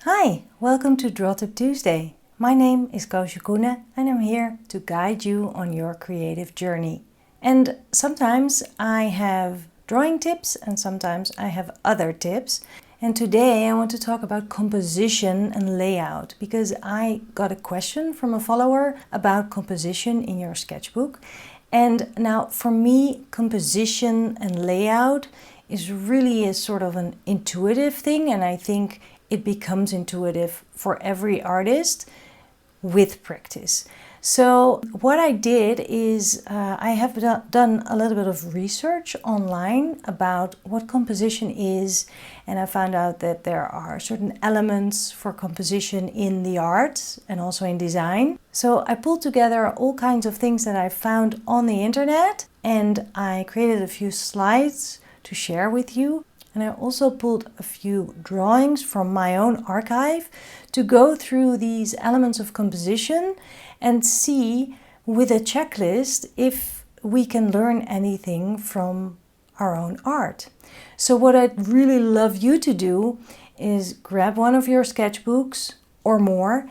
Hi, welcome to Draw Tip Tuesday. My name is Koosje Koenen and I'm here to guide you on your creative journey. And sometimes I have drawing tips and sometimes I have other tips. And today I want to talk about composition and layout because I got a question from a follower about composition in your sketchbook. And now for me, composition and layout is really a sort of an intuitive thing, and I think it becomes intuitive for every artist with practice. So what I did is I have done a little bit of research online about what composition is, and I found out that there are certain elements for composition in the art and also in design. So I pulled together all kinds of things that I found on the internet and I created a few slides to share with you. And I also pulled a few drawings from my own archive to go through these elements of composition and see with a checklist if we can learn anything from our own art. So what I'd really love you to do is grab one of your sketchbooks or more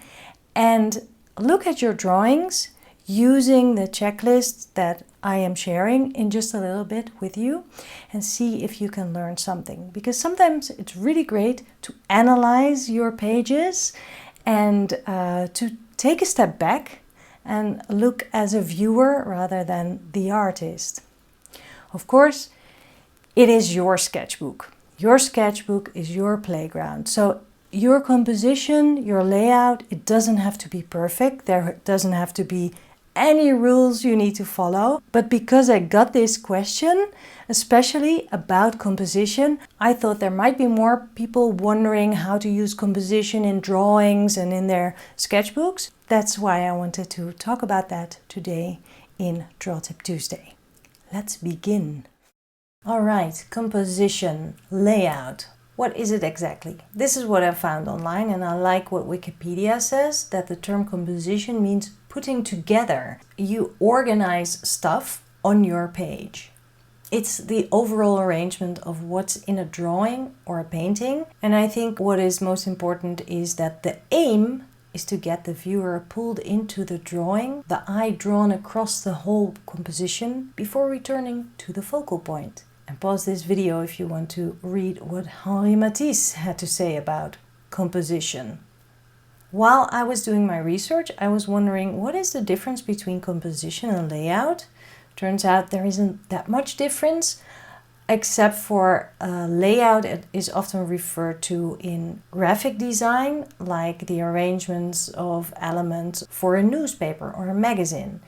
and look at your drawings using the checklist that I am sharing in just a little bit with you and see if you can learn something. Because sometimes it's really great to analyze your pages and to take a step back and look as a viewer rather than the artist. Of course, it is your sketchbook. Your sketchbook is your playground. So your composition, your layout, it doesn't have to be perfect. There doesn't have to be any rules you need to follow. But because I got this question, especially about composition, I thought there might be more people wondering how to use composition in drawings and in their sketchbooks. That's why I wanted to talk about that today in Draw Tip Tuesday. Let's begin. All right, composition, layout. What is it exactly? This is what I found online, and I like what Wikipedia says, that the term composition means putting together. You organize stuff on your page. It's the overall arrangement of what's in a drawing or a painting. And I think what is most important is that the aim is to get the viewer pulled into the drawing, the eye drawn across the whole composition before returning to the focal point. And pause this video if you want to read what Henri Matisse had to say about composition. While I was doing my research, I was wondering what is the difference between composition and layout. Turns out there isn't that much difference, except for layout. It is often referred to in graphic design, like the arrangements of elements for a newspaper or a magazine.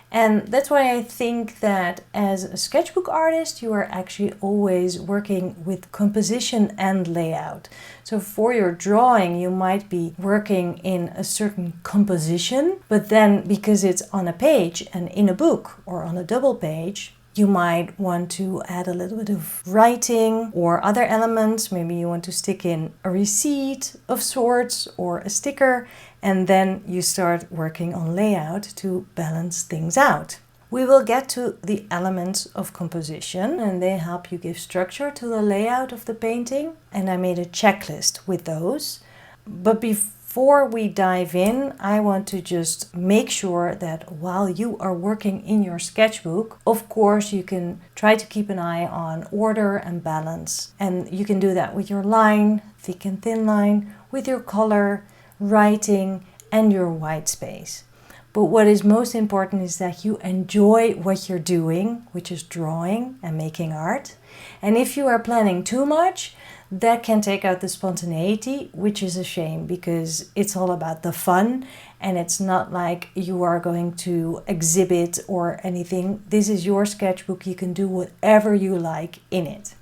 And that's why I think that as a sketchbook artist, you are actually always working with composition and layout. So for your drawing, you might be working in a certain composition, but then because it's on a page and in a book or on a double page, you might want to add a little bit of writing or other elements. Maybe you want to stick in a receipt of sorts or a sticker, and then you start working on layout to balance things out. We will get to the elements of composition, and they help you give structure to the layout of the painting. And I made a checklist with those. But before we dive in, I want to just make sure that while you are working in your sketchbook, of course you can try to keep an eye on order and balance. And you can do that with your line, thick and thin line, with your color, writing, and your white space. But what is most important is that you enjoy what you're doing, which is drawing and making art. And if you are planning too much, that can take out the spontaneity, which is a shame because it's all about the fun and it's not like you are going to exhibit or anything. This is your sketchbook. You can do whatever you like in it.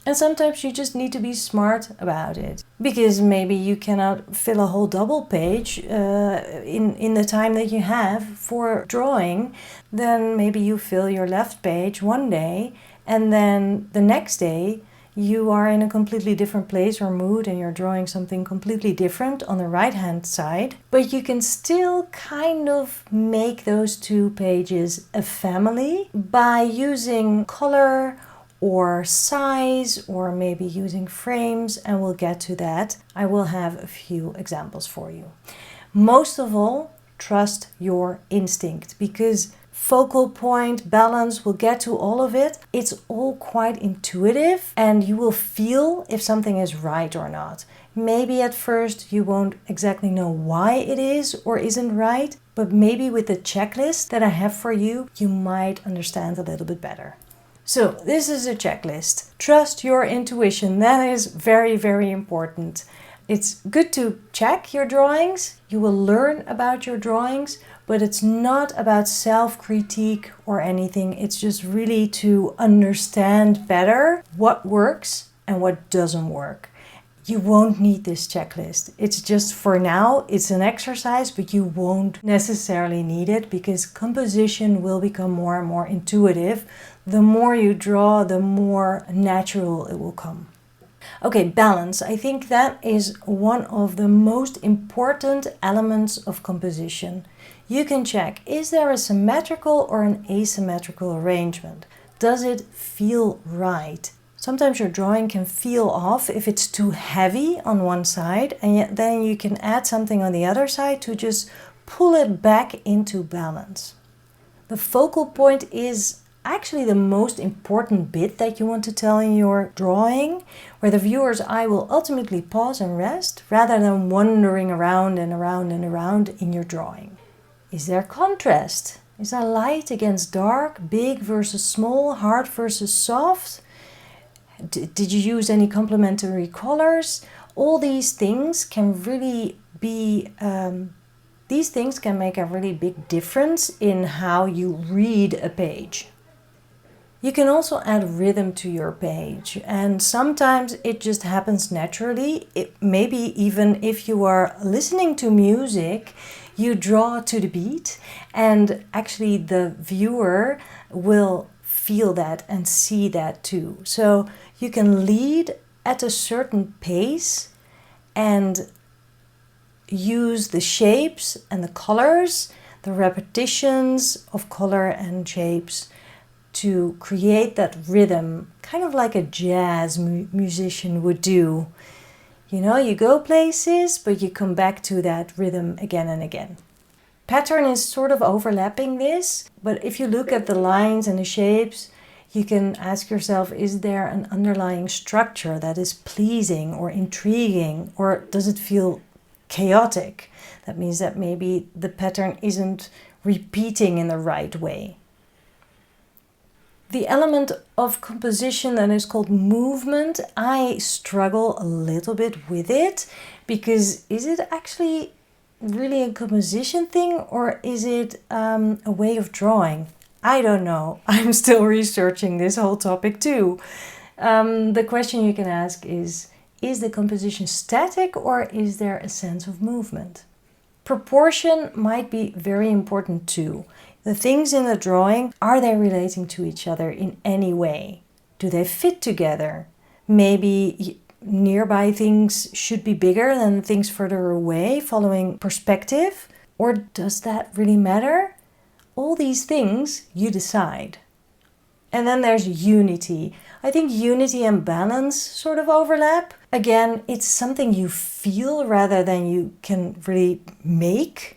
And sometimes you just need to be smart about it because maybe you cannot fill a whole double page in the time that you have for drawing. Then maybe you fill your left page one day and then the next day you are in a completely different place or mood and you're drawing something completely different on the right hand side. But you can still kind of make those two pages a family by using color or size, or maybe using frames, and we'll get to that. I will have a few examples for you. Most of all, trust your instinct, because focal point, balance, we'll get to all of it. It's all quite intuitive, and you will feel if something is right or not. Maybe at first you won't exactly know why it is or isn't right, but maybe with the checklist that I have for you, you might understand a little bit better. So this is a checklist. Trust your intuition. That is very, very important. It's good to check your drawings. You will learn about your drawings, but it's not about self-critique or anything. It's just really to understand better what works and what doesn't work. You won't need this checklist. It's just for now, it's an exercise, but you won't necessarily need it because composition will become more and more intuitive. The more you draw, the more natural it will come. Okay, balance. I think that is one of the most important elements of composition. You can check, is there a symmetrical or an asymmetrical arrangement? Does it feel right? Sometimes your drawing can feel off if it's too heavy on one side, and yet then you can add something on the other side to just pull it back into balance. The focal point is actually the most important bit that you want to tell in your drawing, where the viewer's eye will ultimately pause and rest rather than wandering around and around and around in your drawing. Is there contrast? Is there light against dark, big versus small, hard versus soft? Did you use any complementary colors? All these things can really be these things can make a really big difference in how you read a page. You can also add rhythm to your page, and sometimes it just happens naturally. Maybe even if you are listening to music, you draw to the beat, and actually the viewer will feel that and see that too. So you can lead at a certain pace and use the shapes and the colors, the repetitions of color and shapes to create that rhythm, kind of like a jazz musician would do. You know, you go places, but you come back to that rhythm again and again. Pattern is sort of overlapping this, but if you look at the lines and the shapes, you can ask yourself, is there an underlying structure that is pleasing or intriguing, or does it feel chaotic? That means that maybe the pattern isn't repeating in the right way. The element of composition that is called movement, I struggle a little bit with it, because is it actually really a composition thing, or is it a way of drawing? I don't know. I'm still researching this whole topic too. The question you can ask is the composition static, or is there a sense of movement? Proportion might be very important too. The things in the drawing, are they relating to each other in any way? Do they fit together? Maybe nearby things should be bigger than things further away, following perspective? Or does that really matter? All these things you decide. And then there's unity. I think unity and balance sort of overlap. Again, it's something you feel rather than you can really make.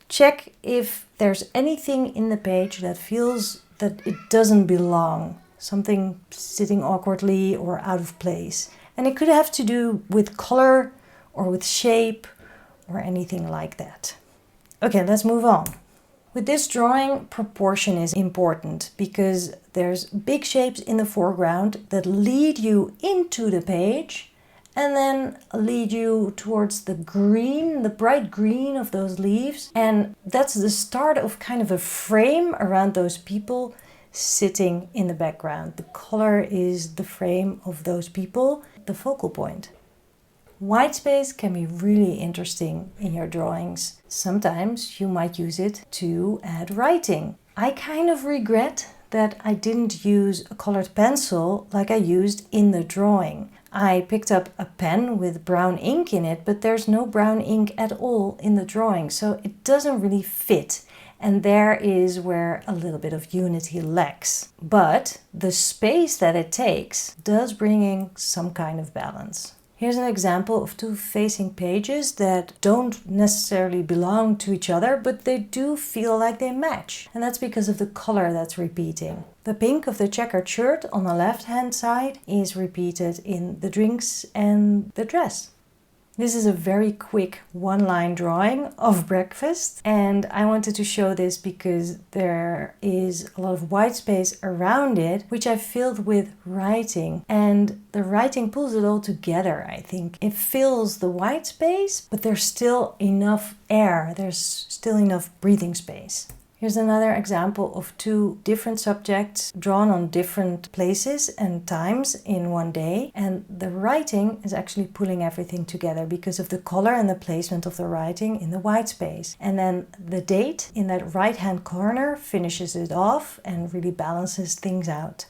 Check if there's anything in the page that feels that it doesn't belong. Something sitting awkwardly or out of place. And it could have to do with color or with shape or anything like that. Okay, let's move on. With this drawing, proportion is important because there's big shapes in the foreground that lead you into the page and then lead you towards the green, the bright green of those leaves. And that's the start of kind of a frame around those people sitting in the background. The color is the frame of those people, the focal point. White space can be really interesting in your drawings. Sometimes you might use it to add writing. I kind of regret that I didn't use a colored pencil like I used in the drawing. I picked up a pen with brown ink in it, but there's no brown ink at all in the drawing, so it doesn't really fit. And there is where a little bit of unity lacks. But the space that it takes does bring in some kind of balance. Here's an example of two facing pages that don't necessarily belong to each other, but they do feel like they match. And that's because of the color that's repeating. The pink of the checkered shirt on the left-hand side is repeated in the drinks and the dress. This is a very quick one-line drawing of breakfast, and I wanted to show this because there is a lot of white space around it, which I filled with writing, and the writing pulls it all together, I think. It fills the white space, but there's still enough air, there's still enough breathing space. Here's another example of two different subjects drawn on different places and times in one day. And the writing is actually pulling everything together because of the color and the placement of the writing in the white space. And then the date in that right-hand corner finishes it off and really balances things out.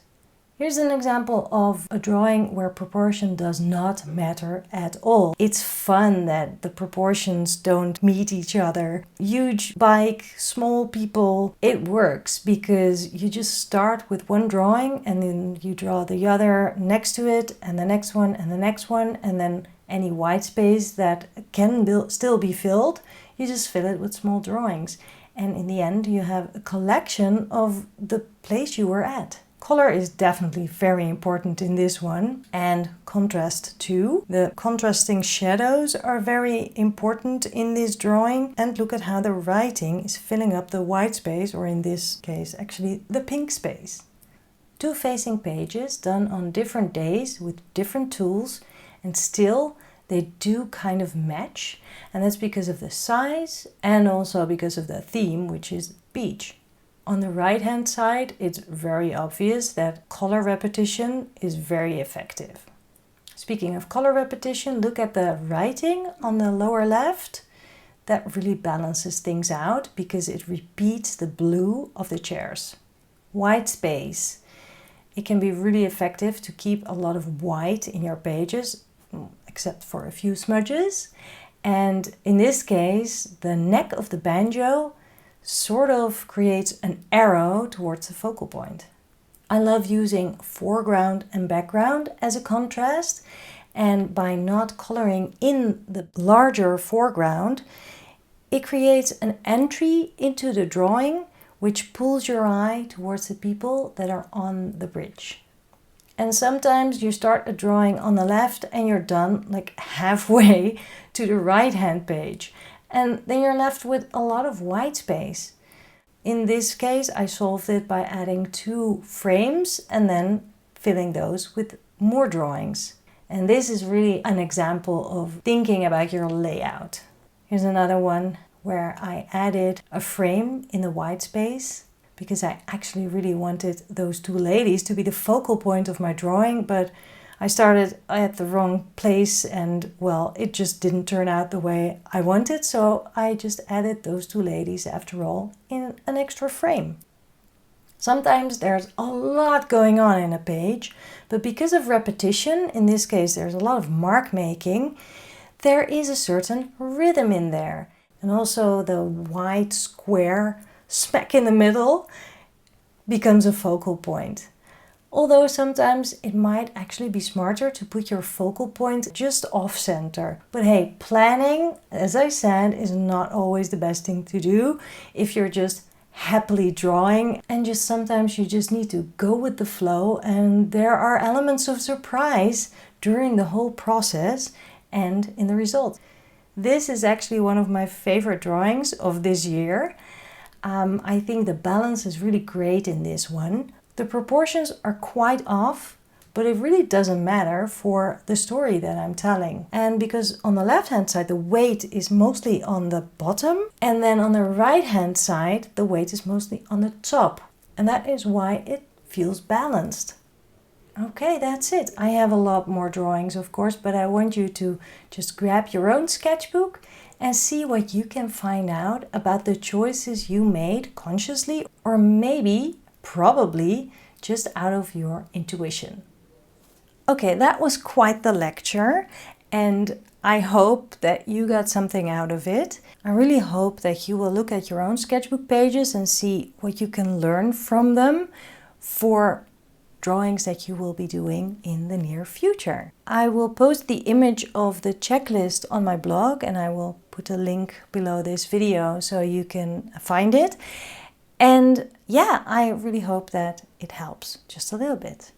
Here's an example of a drawing where proportion does not matter at all. It's fun that the proportions don't meet each other. Huge bike, small people, it works because you just start with one drawing and then you draw the other next to it and the next one and the next one, and then any white space that can still be filled, you just fill it with small drawings. And in the end you have a collection of the place you were at. Color is definitely very important in this one, and contrast too. The contrasting shadows are very important in this drawing, and look at how the writing is filling up the white space, or in this case actually the pink space. Two facing pages done on different days with different tools, and still they do kind of match, and that's because of the size and also because of the theme, which is beach. On the right-hand side, it's very obvious that color repetition is very effective. Speaking of color repetition, look at the writing on the lower left. That really balances things out because it repeats the blue of the chairs. White space. It can be really effective to keep a lot of white in your pages, except for a few smudges. And in this case, the neck of the banjo sort of creates an arrow towards the focal point. I love using foreground and background as a contrast, and by not coloring in the larger foreground, it creates an entry into the drawing which pulls your eye towards the people that are on the bridge. And sometimes you start a drawing on the left and you're done like halfway to the right-hand page. And then you're left with a lot of white space. In this case, I solved it by adding 2 frames and then filling those with more drawings. And this is really an example of thinking about your layout. Here's another one where I added a frame in the white space because I actually really wanted those 2 ladies to be the focal point of my drawing, but I started at the wrong place and, well, it just didn't turn out the way I wanted, so I just added those 2 ladies after all in an extra frame. Sometimes there's a lot going on in a page, but because of repetition, in this case there's a lot of mark making, there is a certain rhythm in there. And also the white square smack in the middle becomes a focal point. Although sometimes it might actually be smarter to put your focal point just off center. But hey, planning, as I said, is not always the best thing to do if you're just happily drawing, and just sometimes you just need to go with the flow, and there are elements of surprise during the whole process and in the result. This is actually one of my favorite drawings of this year. I think the balance is really great in this one. The proportions are quite off, but it really doesn't matter for the story that I'm telling. And because on the left-hand side, the weight is mostly on the bottom, and then on the right-hand side, the weight is mostly on the top. And that is why it feels balanced. Okay, that's it. I have a lot more drawings, of course, but I want you to just grab your own sketchbook and see what you can find out about the choices you made consciously, or maybe probably just out of your intuition. Okay, that was quite the lecture, and I hope that you got something out of it. I really hope that you will look at your own sketchbook pages and see what you can learn from them for drawings that you will be doing in the near future. I will post the image of the checklist on my blog, and I will put a link below this video so you can find it. And yeah, I really hope that it helps just a little bit.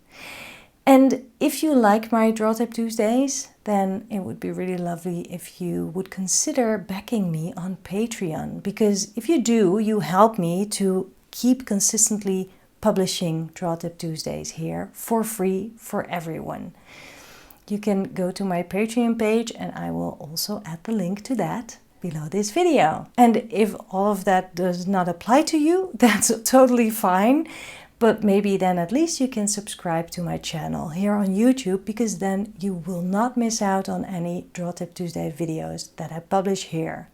And if you like my Draw Tip Tuesdays, then it would be really lovely if you would consider backing me on Patreon. Because if you do, you help me to keep consistently publishing Draw Tip Tuesdays here for free for everyone. You can go to my Patreon page, and I will also add the link to that below this video. And if all of that does not apply to you, that's totally fine. But maybe then at least you can subscribe to my channel here on YouTube, because then you will not miss out on any Draw Tip Tuesday videos that I publish here.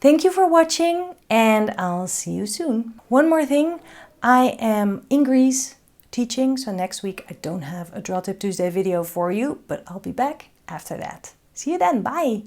Thank you for watching, and I'll see you soon. One more thing, I am in Greece teaching, so next week I don't have a Draw Tip Tuesday video for you, but I'll be back after that. See you then, bye!